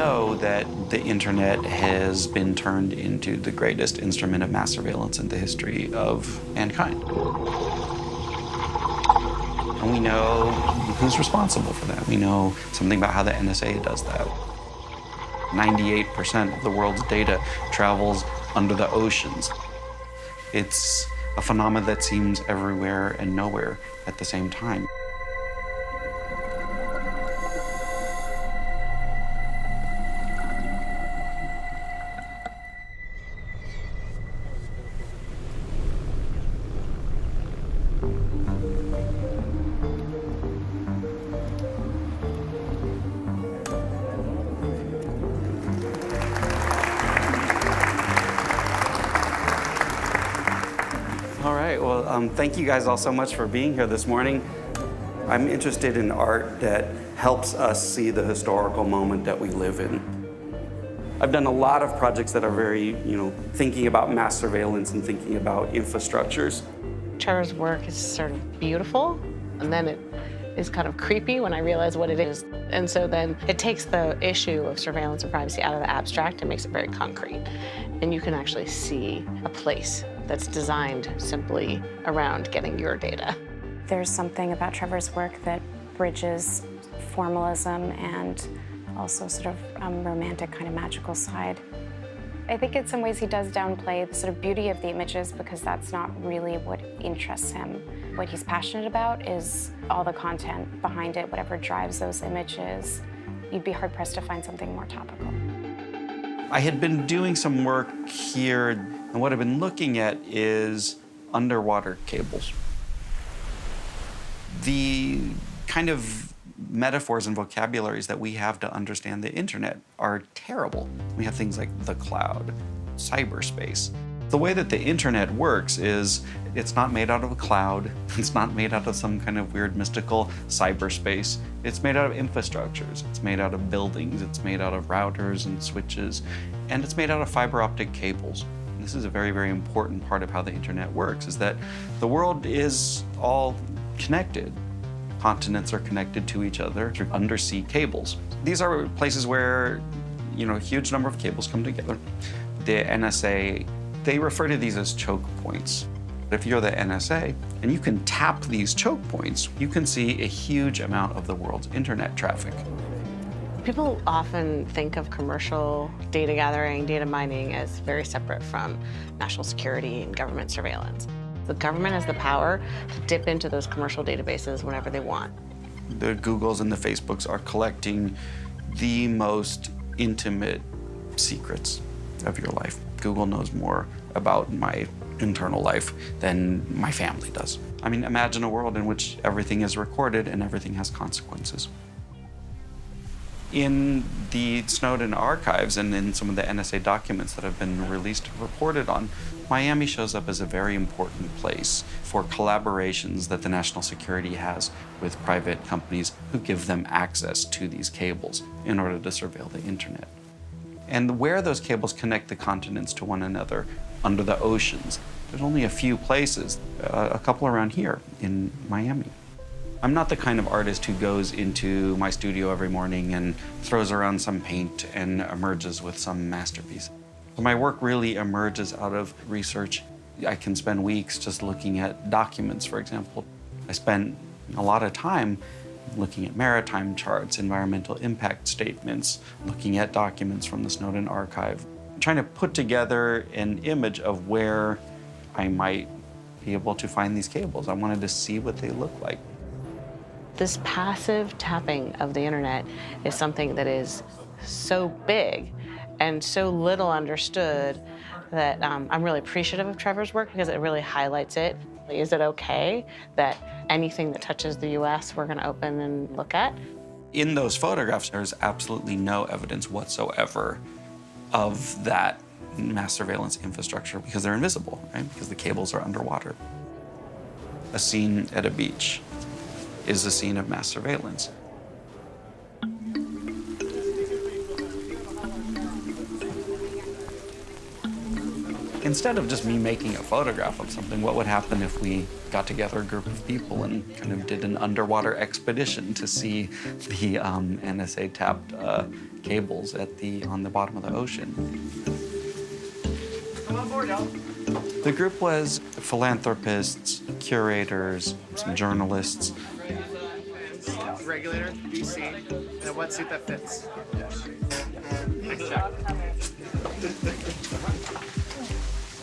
know that the internet has been turned into the greatest instrument of mass surveillance in the history of mankind. And we know who's responsible for that. We know something about how the NSA does that. 98% of the world's data travels under the oceans. It's a phenomenon that seems everywhere and nowhere at the same time. All right, well, thank you guys all so much for being here this morning. I'm interested in art that helps us see the historical moment that we live in. I've done a lot of projects that are very, thinking about mass surveillance and thinking about infrastructures. Trevor's work is sort of beautiful, and then it is kind of creepy when I realize what it is. And so then it takes the issue of surveillance and privacy out of the abstract and makes it very concrete. And you can actually see a place that's designed simply around getting your data. There's something about Trevor's work that bridges formalism and also sort of romantic kind of magical side. I think in some ways he does downplay the sort of beauty of the images because that's not really what interests him. What he's passionate about is all the content behind it, whatever drives those images. You'd be hard-pressed to find something more topical. I had been doing some work here, and what I've been looking at is underwater cables. The kind of metaphors and vocabularies that we have to understand the internet are terrible. We have things like the cloud, cyberspace. The way that the internet works is it's not made out of a cloud. It's not made out of some kind of weird mystical cyberspace. It's made out of infrastructures. It's made out of buildings. It's made out of routers and switches. And it's made out of fiber optic cables. And this is a very, very important part of how the internet works, is that the world is all connected. Continents are connected to each other through undersea cables. These are places where, a huge number of cables come together. The NSA, they refer to these as choke points. If you're the NSA and you can tap these choke points, you can see a huge amount of the world's internet traffic. People often think of commercial data gathering, data mining as very separate from national security and government surveillance. The government has the power to dip into those commercial databases whenever they want. The Googles and the Facebooks are collecting the most intimate secrets of your life. Google knows more about my internal life than my family does. I mean, imagine a world in which everything is recorded and everything has consequences. In the Snowden archives and in some of the NSA documents that have been released and reported on, Miami shows up as a very important place for collaborations that the national security has with private companies who give them access to these cables in order to surveil the internet. And where those cables connect the continents to one another under the oceans, there's only a few places, a couple around here in Miami. I'm not the kind of artist who goes into my studio every morning and throws around some paint and emerges with some masterpiece. My work really emerges out of research. I can spend weeks just looking at documents, for example. I spent a lot of time looking at maritime charts, environmental impact statements, looking at documents from the Snowden archive, trying to put together an image of where I might be able to find these cables. I wanted to see what they look like. This passive tapping of the internet is something that is so big and so little understood that I'm really appreciative of Trevor's work because it really highlights it. Is it okay that anything that touches the US we're gonna open and look at? In those photographs, there's absolutely no evidence whatsoever of that mass surveillance infrastructure because they're invisible, right? Because the cables are underwater. A scene at a beach is a scene of mass surveillance. Instead of just me making a photograph of something, what would happen if we got together a group of people and kind of did an underwater expedition to see the NSA tapped cables on the bottom of the ocean. Come on board, y'all. The group was philanthropists, curators, some journalists. Regulator, BC, and a wetsuit that fits. Nice job.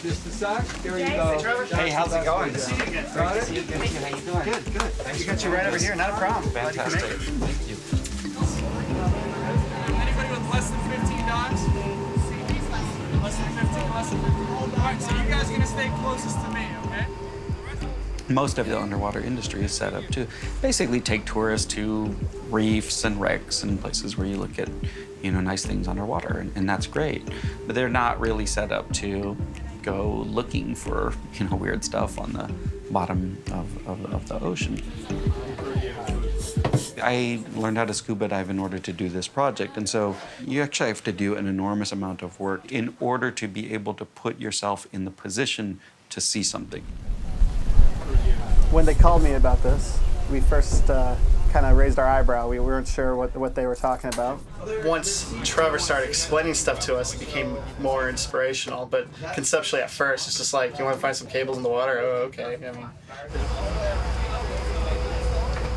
Just a sec. Here you go. Hey, Trevor. Hey, how's it going? Good to see you again. Got it? How you doing? Good, good. We got you right over here, not a problem. Glad you could make Fantastic. it. Thank you. Anybody with less than 15 dogs? Less than 15, less than 15. All right, so you guys are gonna stay closest to me, okay? Most of the underwater industry is set up to basically take tourists to reefs and wrecks and places where you look at, nice things underwater, and that's great. But they're not really set up to go looking for, weird stuff on the bottom of the ocean. I learned how to scuba dive in order to do this project, and so you actually have to do an enormous amount of work in order to be able to put yourself in the position to see something. When they called me about this, we first kind of raised our eyebrow. We weren't sure what they were talking about. Once Trevor started explaining stuff to us, it became more inspirational. But conceptually at first, it's just like, you want to find some cables in the water? Oh, okay. I mean,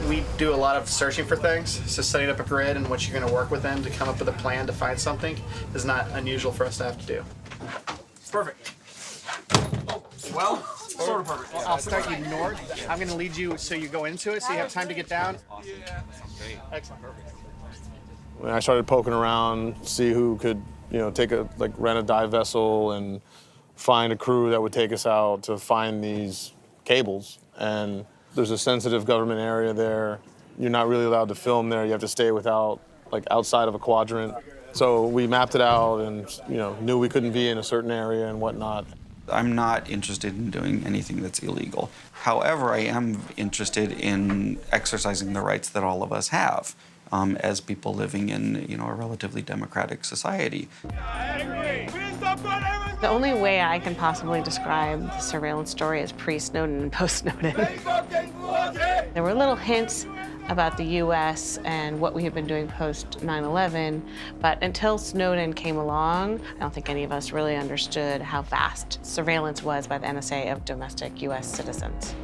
we do a lot of searching for things. So setting up a grid and what you're going to work within to come up with a plan to find something is not unusual for us to have to do. Perfect. Well, sort of perfect. I'll start you north. I'm going to lead you so you go into it, so you have time to get down. Excellent. When I started poking around, see who could, rent a dive vessel and find a crew that would take us out to find these cables. And there's a sensitive government area there. You're not really allowed to film there. You have to stay outside of a quadrant. So we mapped it out and, knew we couldn't be in a certain area and whatnot. I'm not interested in doing anything that's illegal. However, I am interested in exercising the rights that all of us have as people living in, a relatively democratic society. The only way I can possibly describe the surveillance story is pre-Snowden and post-Snowden. There were little hints about the US and what we have been doing post 9/11, but until Snowden came along, I don't think any of us really understood how vast surveillance was by the NSA of domestic US citizens.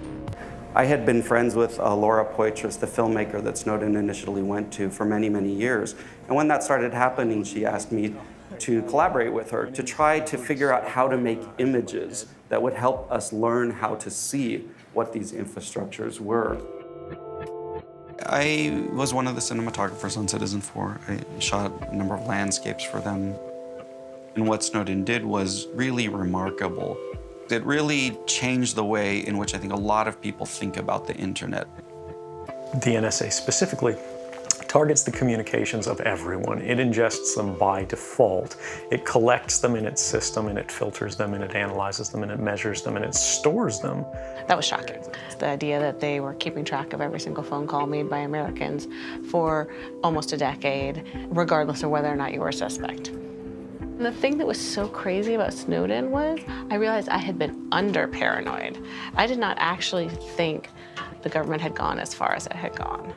I had been friends with Laura Poitras, the filmmaker that Snowden initially went to, for many, many years. And when that started happening, she asked me to collaborate with her to try to figure out how to make images that would help us learn how to see what these infrastructures were. I was one of the cinematographers on Citizen4. I shot a number of landscapes for them. And what Snowden did was really remarkable. It really changed the way in which I think a lot of people think about the internet. The NSA specifically targets the communications of everyone. It ingests them by default. It collects them in its system, and it filters them, and it analyzes them, and it measures them, and it stores them. That was shocking. The idea that they were keeping track of every single phone call made by Americans for almost a decade, regardless of whether or not you were a suspect. And the thing that was so crazy about Snowden was I realized I had been under-paranoid. I did not actually think the government had gone as far as it had gone.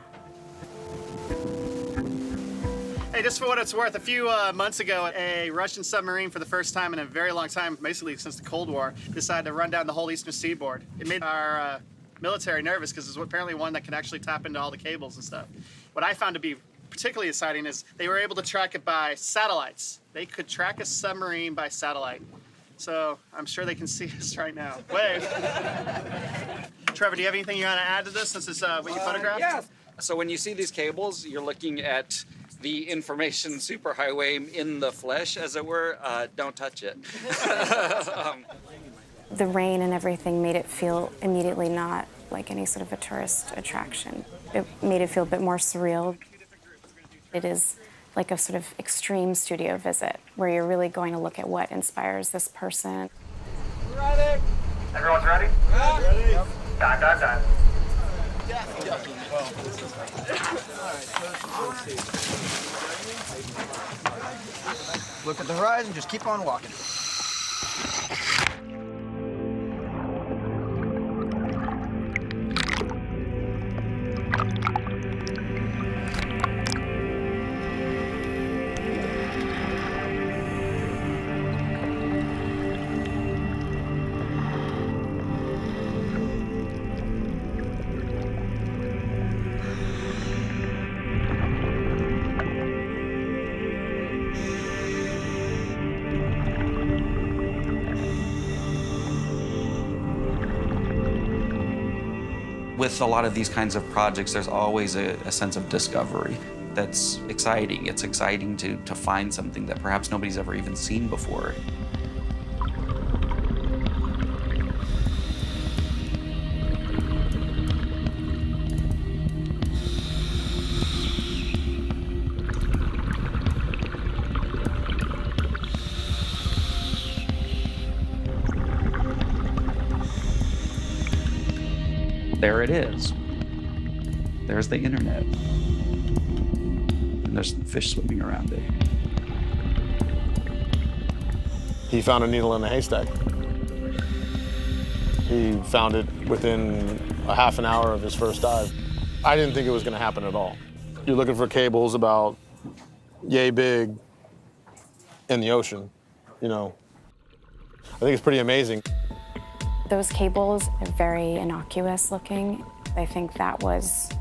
Hey, just for what it's worth, a few months ago, a Russian submarine, for the first time in a very long time, basically since the Cold War, decided to run down the whole eastern seaboard. It made our military nervous because it's apparently one that can actually tap into all the cables and stuff. What I found to be particularly exciting is they were able to track it by satellites. They could track a submarine by satellite. So I'm sure they can see us right now. Wave. Trevor, do you have anything you want to add to this since it's what you photographed? Yeah. So when you see these cables, you're looking at the information superhighway in the flesh, as it were. Don't touch it. The rain and everything made it feel immediately not like any sort of a tourist attraction. It made it feel a bit more surreal. It is like a sort of extreme studio visit where you're really going to look at what inspires this person. Ready? Everyone's ready? Yeah. Ready. Yep. Done. Look at the horizon, just keep on walking. With a lot of these kinds of projects, there's always a sense of discovery that's exciting. It's exciting to find something that perhaps nobody's ever even seen before. There it is. There's the internet. And there's fish swimming around it. He found a needle in a haystack. He found it within a half an hour of his first dive. I didn't think it was gonna happen at all. You're looking for cables about yay big in the ocean, you know. I think it's pretty amazing. Those cables are very innocuous looking. I think that was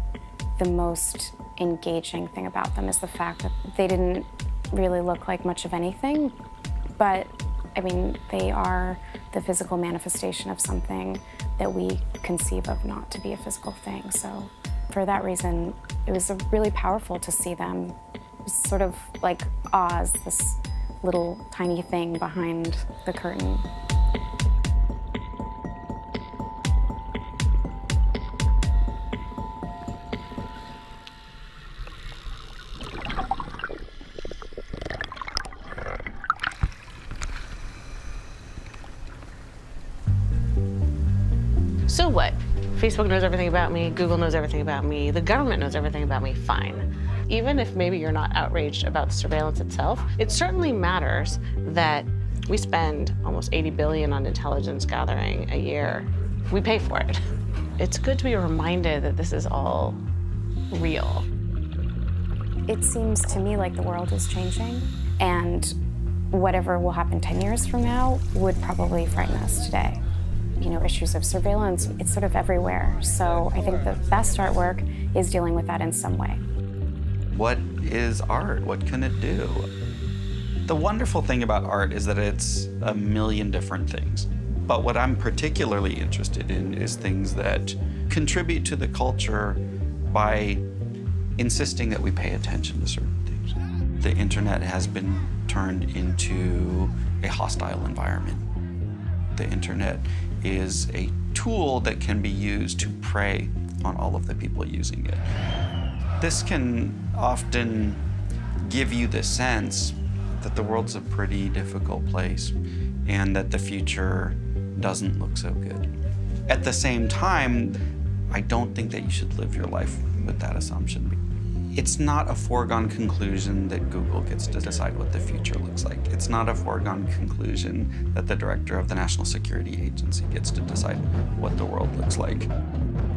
the most engaging thing about them, is the fact that they didn't really look like much of anything, but I mean, they are the physical manifestation of something that we conceive of not to be a physical thing. So for that reason, it was really powerful to see them. It was sort of like Oz, this little tiny thing behind the curtain. So what? Facebook knows everything about me, Google knows everything about me, the government knows everything about me, fine. Even if maybe you're not outraged about the surveillance itself, it certainly matters that we spend almost 80 billion on intelligence gathering a year. We pay for it. It's good to be reminded that this is all real. It seems to me like the world is changing, and whatever will happen 10 years from now would probably frighten us today. You know, issues of surveillance, it's sort of everywhere. So I think the best artwork is dealing with that in some way. What is art? What can it do? The wonderful thing about art is that it's a million different things. But what I'm particularly interested in is things that contribute to the culture by insisting that we pay attention to certain things. The internet has been turned into a hostile environment. The internet is a tool that can be used to prey on all of the people using it. This can often give you the sense that the world's a pretty difficult place and that the future doesn't look so good. At the same time, I don't think that you should live your life with that assumption. It's not a foregone conclusion that Google gets to decide what the future looks like. It's not a foregone conclusion that the director of the National Security Agency gets to decide what the world looks like.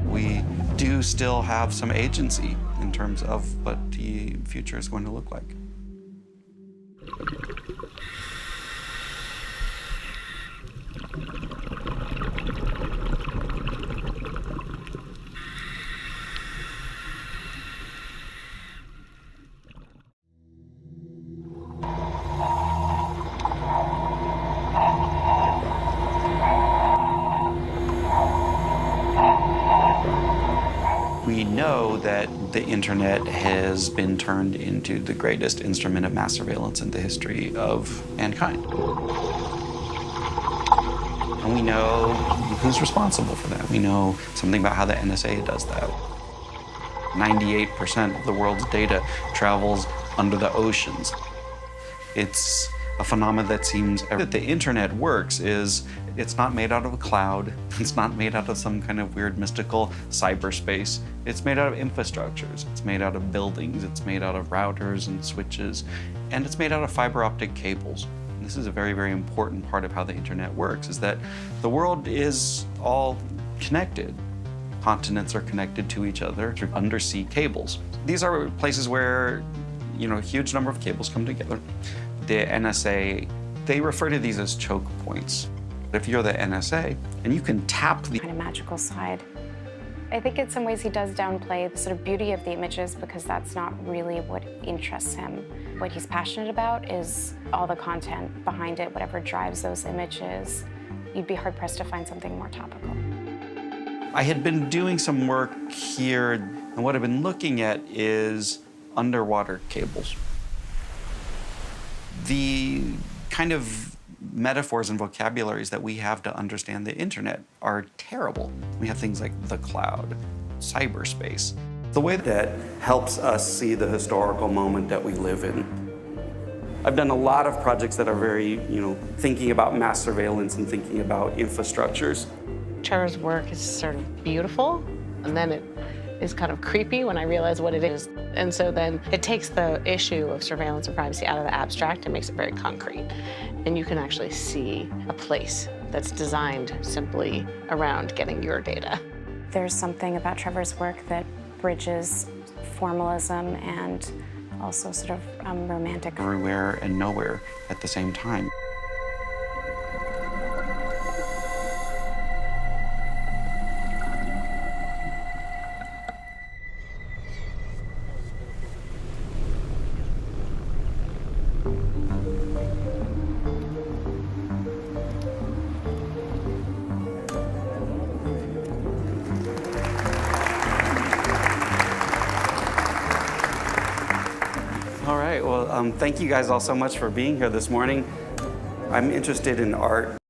We do still have some agency in terms of what the future is going to look like. We know that the internet has been turned into the greatest instrument of mass surveillance in the history of mankind. And we know who's responsible for that. We know something about how the NSA does that. 98% of the world's data travels under the oceans. It's a phenomenon that seems that the internet works is it's not made out of a cloud. It's not made out of some kind of weird mystical cyberspace. It's made out of infrastructures. It's made out of buildings. It's made out of routers and switches. And it's made out of fiber optic cables. And this is a very, very important part of how the internet works, is that the world is all connected. Continents are connected to each other through undersea cables. These are places where, you know, a huge number of cables come together. The NSA, they refer to these as choke points. If you're the NSA and you can tap the kind of magical side. I think in some ways he does downplay the sort of beauty of the images because that's not really what interests him. What he's passionate about is all the content behind it, whatever drives those images. You'd be hard-pressed to find something more topical. I had been doing some work here, and what I've been looking at is underwater cables. The kind of metaphors and vocabularies that we have to understand the internet are terrible. We have things like the cloud, cyberspace. The way that helps us see the historical moment that we live in. I've done a lot of projects that are very, thinking about mass surveillance and thinking about infrastructures. Trevor's work is sort of beautiful, and then it is kind of creepy when I realize what it is. And so then it takes the issue of surveillance and privacy out of the abstract and makes it very concrete. And you can actually see a place that's designed simply around getting your data. There's something about Trevor's work that bridges formalism and also sort of romantic. Everywhere and nowhere at the same time. All right, well, thank you guys all so much for being here this morning. I'm interested in art.